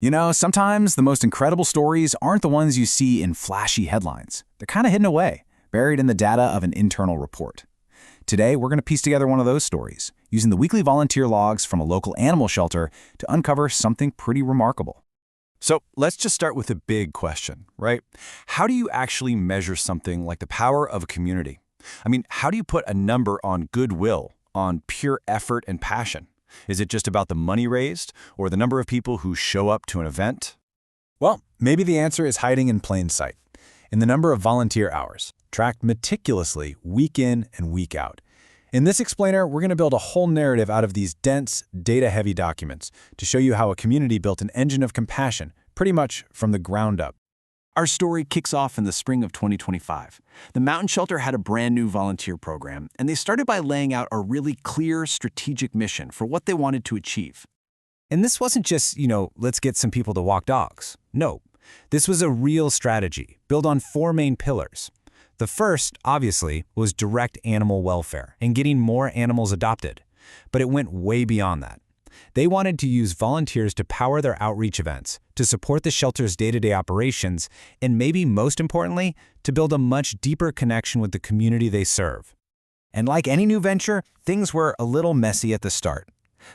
You know, sometimes the most incredible stories aren't the ones you see in flashy headlines. They're kind of hidden away, buried in the data of an internal report. Today, we're going to piece together one of those stories, using the weekly volunteer logs from a local animal shelter to uncover something pretty remarkable. So let's just start with a big question, right? How do you actually measure something like the power of a community? I mean, how do you put a number on goodwill, on pure effort and passion? Is it just about the money raised, or the number of people who show up to an event? Well, maybe the answer is hiding in plain sight, in the number of volunteer hours, tracked meticulously week in and week out. In this explainer, we're going to build a whole narrative out of these dense, data-heavy documents to show you how a community built an engine of compassion, pretty much from the ground up. Our story kicks off in the spring of 2025. The Mountain Shelter had a brand new volunteer program, and they started by laying out a really clear strategic mission for what they wanted to achieve. And this wasn't just, let's get some people to walk dogs. No, this was a real strategy built on four main pillars. The first, obviously, was direct animal welfare and getting more animals adopted. But it went way beyond that. They wanted to use volunteers to power their outreach events, to support the shelter's day-to-day operations, and maybe most importantly, to build a much deeper connection with the community they serve. And like any new venture, things were a little messy at the start.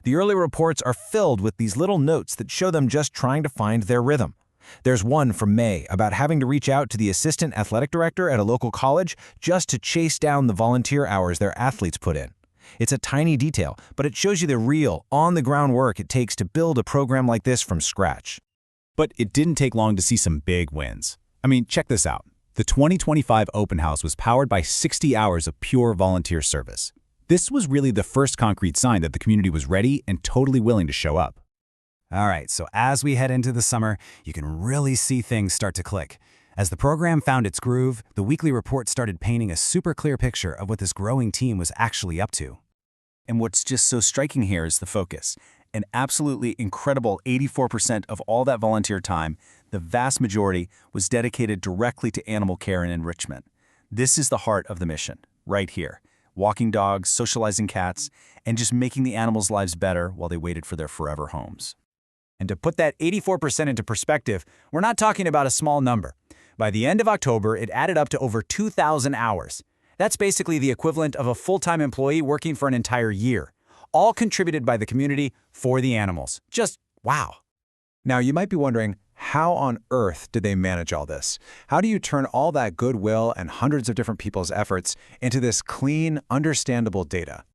The early reports are filled with these little notes that show them just trying to find their rhythm. There's one from May about having to reach out to the assistant athletic director at a local college just to chase down the volunteer hours their athletes put in. It's a tiny detail, but it shows you the real, on-the-ground work it takes to build a program like this from scratch. But it didn't take long to see some big wins. I mean, check this out. The 2025 open house was powered by 60 hours of pure volunteer service. This was really the first concrete sign that the community was ready and totally willing to show up. All right, so as we head into the summer, you can really see things start to click. As the program found its groove, the weekly report started painting a super clear picture of what this growing team was actually up to. And what's just so striking here is the focus. An absolutely incredible 84% of all that volunteer time, the vast majority, was dedicated directly to animal care and enrichment. This is the heart of the mission, right here. Walking dogs, socializing cats, and just making the animals' lives better while they waited for their forever homes. And to put that 84% into perspective, we're not talking about a small number. By the end of October, it added up to over 2,000 hours. That's basically the equivalent of a full-time employee working for an entire year, all contributed by the community for the animals. Just wow. Now, you might be wondering, how on earth did they manage all this? How do you turn all that goodwill and hundreds of different people's efforts into this clean, understandable data?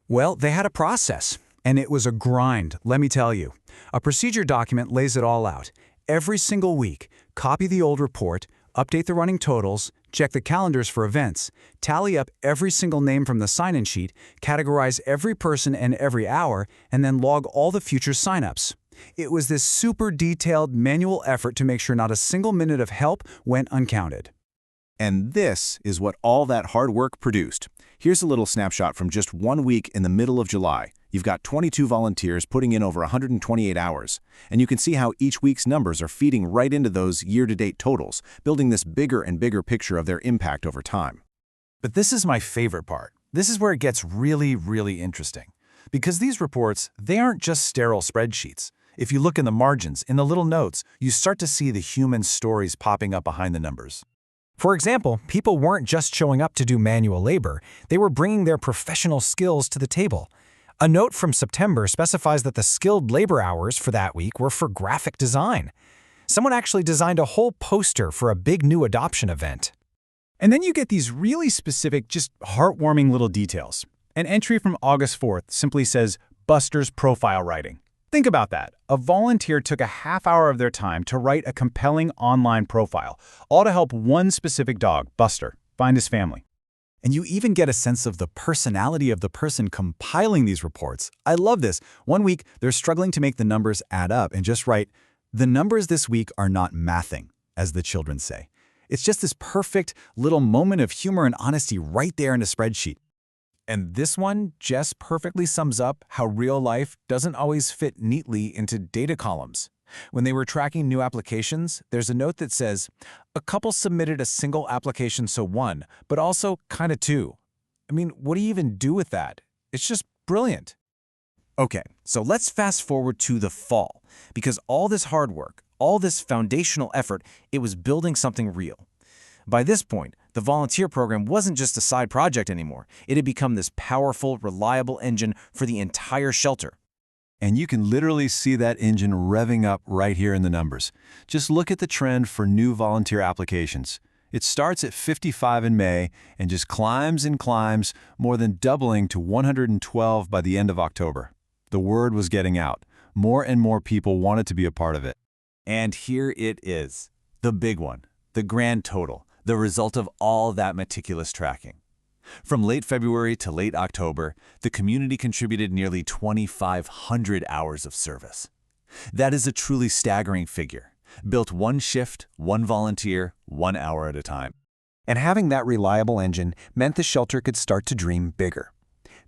Well, they had a process, and it was a grind, let me tell you. A procedure document lays it all out. Every single week, copy the old report, update the running totals, check the calendars for events, tally up every single name from the sign-in sheet, categorize every person and every hour, and then log all the future sign-ups. It was this super detailed manual effort to make sure not a single minute of help went uncounted. And this is what all that hard work produced. Here's a little snapshot from just 1 week in the middle of July. You've got 22 volunteers putting in over 128 hours, and you can see how each week's numbers are feeding right into those year-to-date totals, building this bigger and bigger picture of their impact over time. But this is my favorite part. This is where it gets really, really interesting. Because these reports, they aren't just sterile spreadsheets. If you look in the margins, in the little notes, you start to see the human stories popping up behind the numbers. For example, people weren't just showing up to do manual labor, they were bringing their professional skills to the table. A note from September specifies that the skilled labor hours for that week were for graphic design. Someone actually designed a whole poster for a big new adoption event. And then you get these really specific, just heartwarming little details. An entry from August 4th simply says, Buster's profile writing. Think about that. A volunteer took a half hour of their time to write a compelling online profile, all to help one specific dog, Buster, find his family. And you even get a sense of the personality of the person compiling these reports. I love this. 1 week, they're struggling to make the numbers add up and just write, the numbers this week are not mathing, as the children say. It's just this perfect little moment of humor and honesty right there in a spreadsheet. And this one just perfectly sums up how real life doesn't always fit neatly into data columns. When they were tracking new applications, there's a note that says, a couple submitted a single application, so one, but also kind of two. I mean, what do you even do with that? It's just brilliant. Okay, so let's fast forward to the fall, because all this hard work, all this foundational effort, it was building something real. By this point, the volunteer program wasn't just a side project anymore. It had become this powerful, reliable engine for the entire shelter. And you can literally see that engine revving up right here in the numbers. Just look at the trend for new volunteer applications. It starts at 55 in May and just climbs and climbs, more than doubling to 112 by the end of October. The word was getting out. More and more people wanted to be a part of it. And here it is, the big one, the grand total, the result of all that meticulous tracking. From late February to late October, the community contributed nearly 2,500 hours of service. That is a truly staggering figure, built one shift, one volunteer, 1 hour at a time. And having that reliable engine meant the shelter could start to dream bigger.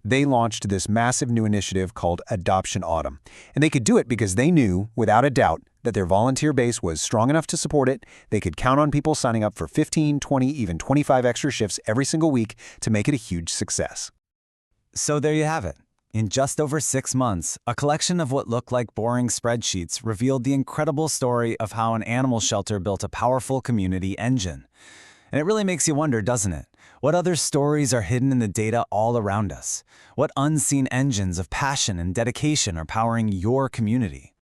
They launched this massive new initiative called Adoption Autumn, and they could do it because they knew, without a doubt, that their volunteer base was strong enough to support it. They could count on people signing up for 15, 20, even 25 extra shifts every single week to make it a huge success. So there you have it. In just over 6 months, a collection of what looked like boring spreadsheets revealed the incredible story of how an animal shelter built a powerful community engine. And it really makes you wonder, doesn't it? What other stories are hidden in the data all around us? What unseen engines of passion and dedication are powering your community?